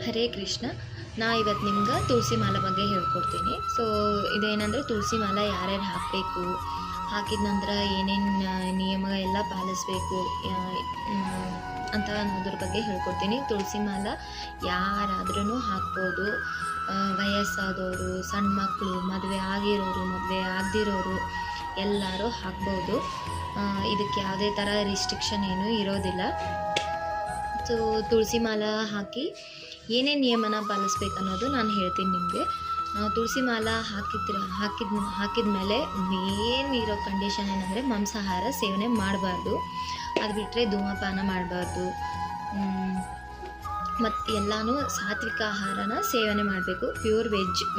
ಹರೇ ಕೃಷ್ಣ. ನಾ ಇವತ್ತು ನಿಮ್ಗೆ ತುಳಸಿ ಮಾಲೆ ಬಗ್ಗೆ ಹೇಳ್ಕೊಡ್ತೀನಿ. ಸೊ ಇದೇನೆಂದರೆ ತುಳಸಿ ಮಾಲೆ ಯಾರ್ಯಾರು ಹಾಕಬೇಕು, ಹಾಕಿದ ನಂತರ ಏನೇನು ನಿಯಮ ಎಲ್ಲ ಪಾಲಿಸಬೇಕು ಅಂತ ಅನ್ನೋದ್ರ ಬಗ್ಗೆ ಹೇಳ್ಕೊಡ್ತೀನಿ. ತುಳಸಿ ಮಾಲೆ ಯಾರಾದ್ರೂ ಹಾಕ್ಬೋದು. ವಯಸ್ಸಾದವರು, ಸಣ್ಣ ಮಕ್ಕಳು, ಮದುವೆ ಆಗಿರೋರು, ಮದುವೆ ಆಗದಿರೋರು ಎಲ್ಲರೂ ಹಾಕ್ಬೋದು. ಇದಕ್ಕೆ ಯಾವುದೇ ಥರ ರಿಸ್ಟ್ರಿಕ್ಷನ್ ಏನೂ ಇರೋದಿಲ್ಲ. ಸೊ ತುಳಸಿ ಮಾಲೆ ಹಾಕಿ ಏನೇನು ನಿಯಮನ ಪಾಲಿಸ್ಬೇಕು ಅನ್ನೋದು ನಾನು ಹೇಳ್ತೀನಿ ನಿಮಗೆ. ತುಳಸಿ ಮಾಲೆ ಹಾಕಿದ ಮೇಲೆ ಮೇನ್ ಇರೋ ಕಂಡೀಷನ್ ಏನಂದರೆ ಮಾಂಸಾಹಾರ ಸೇವನೆ ಮಾಡಬಾರ್ದು. ಅದು ಬಿಟ್ಟರೆ ಧೂಮಪಾನ ಮಾಡಬಾರ್ದು. ಮತ್ತು ಎಲ್ಲನೂ ಸಾತ್ವಿಕ ಆಹಾರನ ಸೇವನೆ ಮಾಡಬೇಕು. ಪ್ಯೂರ್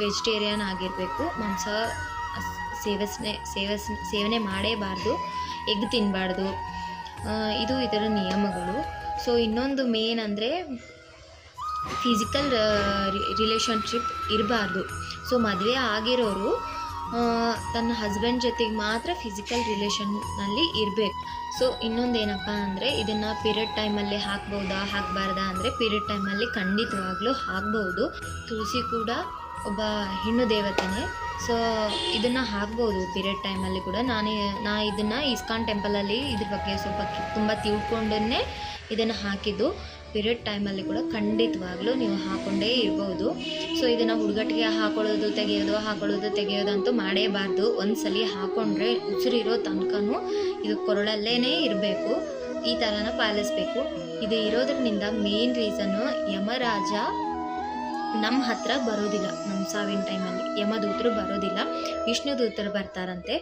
ವೆಜಿಟೇರಿಯನ್ ಆಗಿರಬೇಕು. ಮಾಂಸ ಸೇವನೆ ಮಾಡೇಬಾರ್ದು. ಎಗ್ ತಿನ್ನಬಾರ್ದು. ಇದು ಇದರ ನಿಯಮಗಳು. ಸೊ ಇನ್ನೊಂದು ಮೇನ್ ಅಂದರೆ ಫಿಸಿಕಲ್ ರಿಲೇಷನ್ಶಿಪ್ ಇರಬಾರ್ದು. ಸೊ ಮದುವೆ ಆಗಿರೋರು ತನ್ನ ಹಸ್ಬೆಂಡ್ ಜೊತೆಗೆ ಮಾತ್ರ ಫಿಸಿಕಲ್ ರಿಲೇಷನ್ನಲ್ಲಿ ಇರಬೇಕು. ಸೊ ಇನ್ನೊಂದು ಏನಪ್ಪ ಅಂದರೆ ಇದನ್ನು ಪೀರಿಯಡ್ ಟೈಮಲ್ಲಿ ಹಾಕ್ಬೋದಾ ಹಾಕಬಾರ್ದಾ ಅಂದರೆ ಪೀರಿಯಡ್ ಟೈಮಲ್ಲಿ ಖಂಡಿತವಾಗ್ಲೂ ಹಾಕ್ಬೋದು. ತುಳಸಿ ಕೂಡ ಒಬ್ಬ ಹೆಣ್ಣು ದೇವತೆನೇ. ಸೊ ಇದನ್ನು ಹಾಕ್ಬೋದು ಪೀರಿಯಡ್ ಟೈಮಲ್ಲಿ ಕೂಡ. ನಾ ಇದನ್ನು ಇಸ್ಕಾನ್ ಟೆಂಪಲಲ್ಲಿ ಇದ್ರ ಬಗ್ಗೆ ತುಂಬ ತಿಳ್ಕೊಂಡೇ ಇದನ್ನು ಹಾಕಿದ್ದು. ಪೀರಿಯಡ್ ಟೈಮಲ್ಲಿ ಕೂಡ ಖಂಡಿತವಾಗ್ಲೂ ನೀವು ಹಾಕ್ಕೊಂಡೇ ಇರ್ಬೋದು. ಸೊ ಇದನ್ನು ಹುಡುಗಟ್ಟಿಗೆ ಹಾಕೊಳ್ಳೋದು ತೆಗೆಯೋದು ಅಂತೂ ಮಾಡೇಬಾರ್ದು. ಒಂದು ಸಲ ಹಾಕ್ಕೊಂಡ್ರೆ ಉಸಿರಿರೋ ತನಕನೂ ಇದು ಕೊರಳಲ್ಲೇ ಇರಬೇಕು. ಈ ಥರನ ಪಾಲಿಸ್ಬೇಕು. ಇದು ಇರೋದ್ರಿಂದ ಮೇನ್ ರೀಸನ್ನು ಯಮರಾಜ ನಮ್ಮ ಹತ್ರ ಬರೋದಿಲ್ಲ. ನಮ್ಮ ಸಾವಿನ ಟೈಮಲ್ಲಿ ಯಮದೂತರು ಬರೋದಿಲ್ಲ, ವಿಷ್ಣು ದೂತರು ಬರ್ತಾರಂತೆ.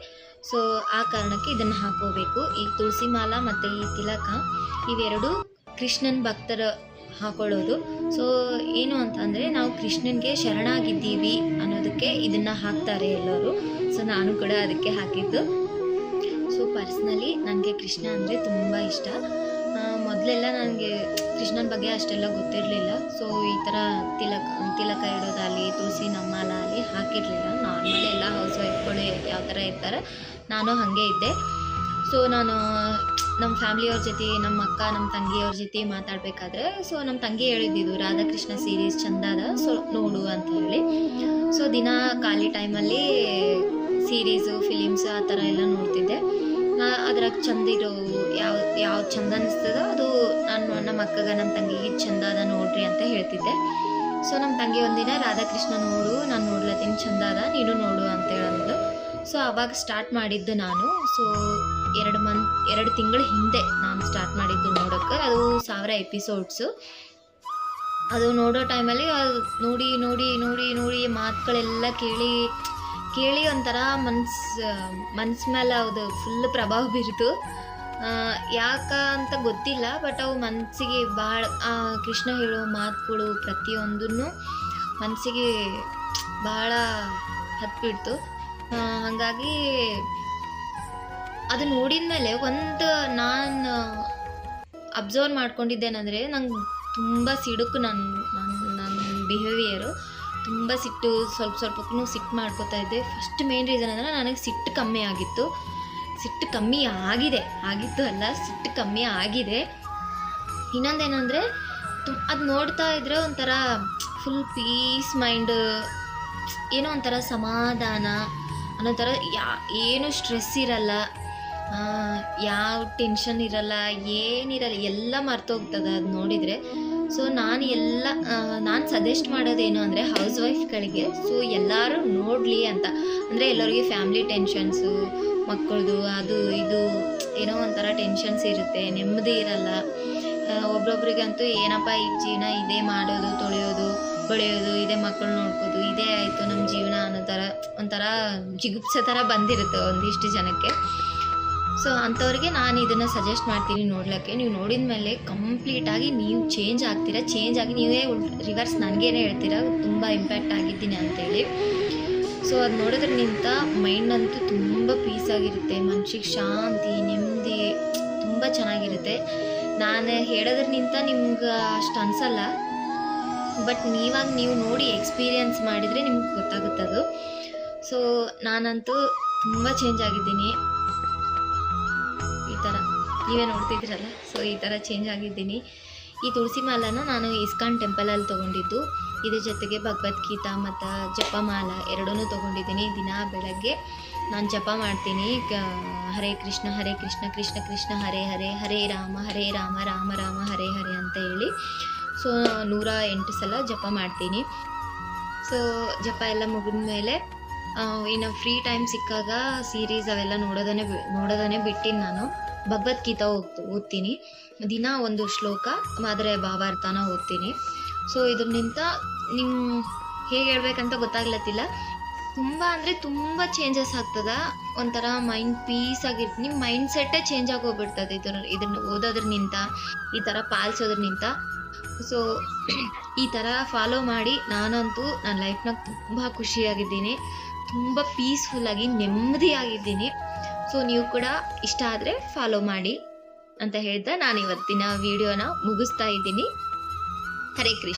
ಸೊ ಆ ಕಾರಣಕ್ಕೆ ಇದನ್ನು ಹಾಕೋಬೇಕು. ಈ ತುಳಸಿ ಮಾಲೆ ಮತ್ತು ಈ ತಿಲಕ ಇವೆರಡು ಕೃಷ್ಣನ ಭಕ್ತರು ಹಾಕೊಳ್ಳೋದು. ಸೊ ಏನು ಅಂತ ಅಂದರೆ ನಾವು ಕೃಷ್ಣನಿಗೆ ಶರಣಾಗಿದ್ದೀವಿ ಅನ್ನೋದಕ್ಕೆ ಇದನ್ನು ಹಾಕ್ತಾರೆ ಎಲ್ಲರೂ. ಸೊ ನಾನು ಕೂಡ ಅದಕ್ಕೆ ಹಾಕಿದ್ದು. ಸೊ ಪರ್ಸ್ನಲಿ ನನಗೆ ಕೃಷ್ಣ ಅಂದರೆ ತುಂಬ ಇಷ್ಟ. ಮೊದಲೆಲ್ಲ ನನಗೆ ಕೃಷ್ಣನ ಬಗ್ಗೆ ಅಷ್ಟೆಲ್ಲ ಗೊತ್ತಿರಲಿಲ್ಲ. ಸೊ ಈ ಥರ ತಿಲಕ ಇಡೋದಾಗಲಿ, ತುಳಸಿ ಮಾಲೆ ಆಗಲಿ ಹಾಕಿರಲಿಲ್ಲ. ನಾರ್ಮಲಿ ಎಲ್ಲ ಹೌಸ್ ವೈಫ್ಗಳು ಯಾವ ಥರ ಇರ್ತಾರೆ ನಾನು ಹಾಗೆ ಇದ್ದೆ. ಸೊ ನಾನು ನಮ್ಮ ಫ್ಯಾಮ್ಲಿಯವ್ರ ಜೊತೆ, ನಮ್ಮ ಅಕ್ಕ, ನಮ್ಮ ತಂಗಿಯವ್ರ ಜೊತೆ ಮಾತಾಡಬೇಕಾದ್ರೆ ಸೊ ನಮ್ಮ ತಂಗಿ ಹೇಳಿದ್ದು ರಾಧಾಕೃಷ್ಣ ಸೀರೀಸ್ ಚಂದ ಅದ, ಸೊ ನೋಡು ಅಂತ ಹೇಳಿ. ಸೊ ದಿನ ಖಾಲಿ ಟೈಮಲ್ಲಿ ಸೀರೀಸು, ಫಿಲಿಮ್ಸ್ ಆ ಥರ ಎಲ್ಲ ನೋಡ್ತಿದ್ದೆ. ಅದ್ರಾಗ ಚಂದ ಇರೋ ಯಾವ್ದು ಚಂದ ಅನ್ನಿಸ್ತದೋ ಅದು ನಾನು ನಮ್ಮ ಅಕ್ಕಗೆ, ನಮ್ಮ ತಂಗಿಗೆ ಚಂದ ಅದ ನೋಡ್ರಿ ಅಂತ ಹೇಳ್ತಿದ್ದೆ. ಸೊ ನಮ್ಮ ತಂಗಿ ಒಂದಿನ ರಾಧಾಕೃಷ್ಣ ನೋಡು, ನಾನು ನೋಡ್ಲತ್ತೀನಿ, ಚಂದ ಅದ, ನೀನು ನೋಡು ಅಂತ ಹೇಳಿದ್ಲು. ಸೊ ಅವಾಗ ಸ್ಟಾರ್ಟ್ ಮಾಡಿದ್ದು ನಾನು. ಸೊ 2 ತಿಂಗಳ ಹಿಂದೆ ನಾನು ಸ್ಟಾರ್ಟ್ ಮಾಡಿದ್ದು ನೋಡೋಕ್ಕೆ. ಅದು 1000 ಎಪಿಸೋಡ್ಸು. ಅದು ನೋಡೋ ಟೈಮಲ್ಲಿ ನೋಡಿ ನೋಡಿ ನೋಡಿ ನೋಡಿ ಮಾತುಗಳೆಲ್ಲ ಕೇಳಿ ಒಂಥರ ಮನ್ಸು ಮೇಲೆ ಅದು ಫುಲ್ ಪ್ರಭಾವ ಬೀರಿತು. ಯಾಕ ಅಂತ ಗೊತ್ತಿಲ್ಲ, ಬಟ್ ಅವು ಮನಸ್ಸಿಗೆ ಭಾಳ ಕೃಷ್ಣ ಹೇಳೋ ಮಾತುಗಳು ಪ್ರತಿಯೊಂದನ್ನು ಮನಸ್ಸಿಗೆ ಭಾಳ ಹತ್ಬಿಡ್ತು. ಹಾಗಾಗಿ ಅದು ನೋಡಿದ ಮೇಲೆ ನಾನು ಅಬ್ಸರ್ವ್ ಮಾಡ್ಕೊಂಡಿದ್ದೇನೆಂದರೆ ನಂಗೆ ತುಂಬ ಸಿಡುಕು. ನನ್ನ ಬಿಹೇವಿಯರು ತುಂಬ ಸಿಟ್ಟು, ಸ್ವಲ್ಪಕ್ಕೂ ಸಿಟ್ಟು ಮಾಡ್ಕೋತಾ ಇದ್ದೆ. ಫಸ್ಟ್ ಮೇನ್ ರೀಸನ್ ಅಂದರೆ ನನಗೆ ಸಿಟ್ಟು ಕಮ್ಮಿ ಆಗಿತ್ತು. ಸಿಟ್ಟು ಕಮ್ಮಿ ಆಗಿದೆ. ಇನ್ನೊಂದೇನೆಂದರೆ ಅದು ನೋಡ್ತಾ ಇದ್ದರೆ ಒಂಥರ ಫುಲ್ ಪೀಸ್ ಮೈಂಡ್, ಏನೋ ಒಂಥರ ಸಮಾಧಾನ ಅನ್ನೋ ಥರ. ಏನು ಸ್ಟ್ರೆಸ್ ಇರಲ್ಲ, ಯಾವ ಟೆನ್ಷನ್ ಇರಲ್ಲ, ಏನಿರಲ್ಲ, ಎಲ್ಲ ಮರ್ತೋಗ್ತದೆ ಅದು ನೋಡಿದರೆ. ಸೊ ನಾನು ಸಜೆಸ್ಟ್ ಮಾಡೋದೇನು ಅಂದರೆ ಹೌಸ್ ವೈಫ್ಗಳಿಗೆ, ಸೊ ಎಲ್ಲರೂ ನೋಡಲಿ ಅಂತ. ಅಂದರೆ ಎಲ್ಲರಿಗೆ ಫ್ಯಾಮ್ಲಿ ಟೆನ್ಷನ್ಸು, ಮಕ್ಕಳದು ಅದು ಇದು ಏನೋ ಒಂಥರ ಟೆನ್ಷನ್ಸ್ ಇರುತ್ತೆ, ನೆಮ್ಮದಿ ಇರಲ್ಲ. ಒಬ್ರೊಬ್ರಿಗಂತೂ ಏನಪ್ಪ ಈ ಜೀವನ, ಇದೇ ಮಾಡೋದು, ತೊಳೆಯೋದು, ಬೆಳೆಯೋದು, ಇದೇ ಮಕ್ಕಳು ನೋಡ್ಕೋದು, ಇದೇ ಆಯಿತು ನಮ್ಮ ಜೀವನ ಅನ್ನೋ ಥರ ಒಂಥರ ಜಿಗುಪ್ಸೆ ಥರ ಬಂದಿರುತ್ತೆ ಒಂದಿಷ್ಟು ಜನಕ್ಕೆ. ಸೊ ಅಂಥವ್ರಿಗೆ ನಾನು ಇದನ್ನು ಸಜೆಸ್ಟ್ ಮಾಡ್ತೀನಿ ನೋಡ್ಲಿಕ್ಕೆ. ನೀವು ನೋಡಿದ ಮೇಲೆ ಕಂಪ್ಲೀಟಾಗಿ ನೀವು ಚೇಂಜ್ ಆಗ್ತೀರಾ. ಚೇಂಜ್ ಆಗಿ ನೀವೇ ರಿವರ್ಸ್ ನನಗೇನೆ ಹೇಳ್ತೀರಾ ತುಂಬ ಇಂಪ್ಯಾಕ್ಟ್ ಆಗಿದ್ದೀನಿ ಅಂತೇಳಿ. ಸೊ ಅದು ನೋಡೋದ್ರಿಂದ ಮೈಂಡ್ ಅಂತೂ ತುಂಬ ಪೀಸ್ ಆಗಿರುತ್ತೆ, ಮನ್ಸಿಗೆ ಶಾಂತಿ, ನೆಮ್ಮದಿ ತುಂಬ ಚೆನ್ನಾಗಿರುತ್ತೆ. ನಾನು ಹೇಳೋದ್ರಿಂದ ನಿಮ್ಗೆ ಅಷ್ಟು ಅನಿಸಲ್ಲ, ಬಟ್ ನೀವು ನೋಡಿ ಎಕ್ಸ್ಪೀರಿಯನ್ಸ್ ಮಾಡಿದರೆ ನಿಮ್ಗೆ ಗೊತ್ತಾಗುತ್ತದು. ಸೊ ನಾನಂತೂ ತುಂಬ ಚೇಂಜ್ ಆಗಿದ್ದೀನಿ. ಈ ಥರ ನೀವೇ ನೋಡ್ತಿದ್ದೀರಲ್ಲ, ಸೊ ಈ ಥರ ಚೇಂಜ್ ಆಗಿದ್ದೀನಿ. ಈ ತುಳಸಿ ಮಾಲನ ನಾನು ಇಸ್ಕಾನ್ ಟೆಂಪಲಲ್ಲಿ ತೊಗೊಂಡಿದ್ದು. ಇದ್ರ ಜೊತೆಗೆ ಭಗವದ್ಗೀತಾ ಮತ್ತು ಜಪಮಾಲ ಎರಡನ್ನೂ ತೊಗೊಂಡಿದ್ದೀನಿ. ದಿನ ಬೆಳಗ್ಗೆ ನಾನು ಜಪ ಮಾಡ್ತೀನಿ. ಹರೇ ಕೃಷ್ಣ ಕೃಷ್ಣ ಕೃಷ್ಣ ಹರೇ ಹರೇ, ಹರೇ ರಾಮ ರಾಮ ರಾಮ ಹರೇ ಹರೇ ಅಂತ ಹೇಳಿ. ಸೊ 108 ಸಲ ಜಪ ಮಾಡ್ತೀನಿ. ಸೊ ಜಪ ಎಲ್ಲ ಮುಗಿದ ಮೇಲೆ ಇನ್ನು ಫ್ರೀ ಟೈಮ್ ಸಿಕ್ಕಾಗ ಸೀರೀಸ್ ಅವೆಲ್ಲ ನೋಡೋದನ್ನೇ ಬಿಟ್ಟಿನಿ. ನಾನು ಭಗವದ್ಗೀತಾ ಓದ್ತೀನಿ. ದಿನ ಒಂದು ಶ್ಲೋಕ ಆದರೆ ಭಾವಾರ್ಥನ ಓದ್ತೀನಿ. ಸೊ ಇದರಿಂದ ಹೇಗೆ ಹೇಳ್ಬೇಕಂತ ಗೊತ್ತಾಗ್ಲತ್ತಿಲ್ಲ, ತುಂಬ ಅಂದರೆ ತುಂಬ ಚೇಂಜಸ್ ಆಗ್ತದೆ. ಒಂಥರ ಮೈಂಡ್ ಪೀಸ್ ಆಗಿರ್ತೀನಿ. ನಿಮ್ಮ ಮೈಂಡ್ ಸೆಟ್ಟೇ ಚೇಂಜ್ ಆಗೋಗ್ಬಿಡ್ತದೆ ಇದನ್ನು ಓದೋದ್ರನಿಂದ, ಈ ಥರ ಪಾಲಿಸೋದ್ರನಿಂದ. ಸೊ ಈ ಥರ ಫಾಲೋ ಮಾಡಿ ನಾನಂತೂ ನನ್ನ ಲೈಫ್ನಾಗ ತುಂಬ ಖುಷಿಯಾಗಿದ್ದೀನಿ, ತುಂಬ ಪೀಸ್ಫುಲ್ಲಾಗಿ ನೆಮ್ಮದಿಯಾಗಿದ್ದೀನಿ. ಸೊ ನೀವು ಕೂಡ ಇಷ್ಟ ಆದರೆ ಫಾಲೋ ಮಾಡಿ ಅಂತ ಹೇಳ್ತಾ ನಾನು ಇವತ್ತಿನ ವಿಡಿಯೋನ ಮುಗಿಸ್ತಾ ಇದ್ದೀನಿ. ಹರೇ ಕೃಷ್ಣ.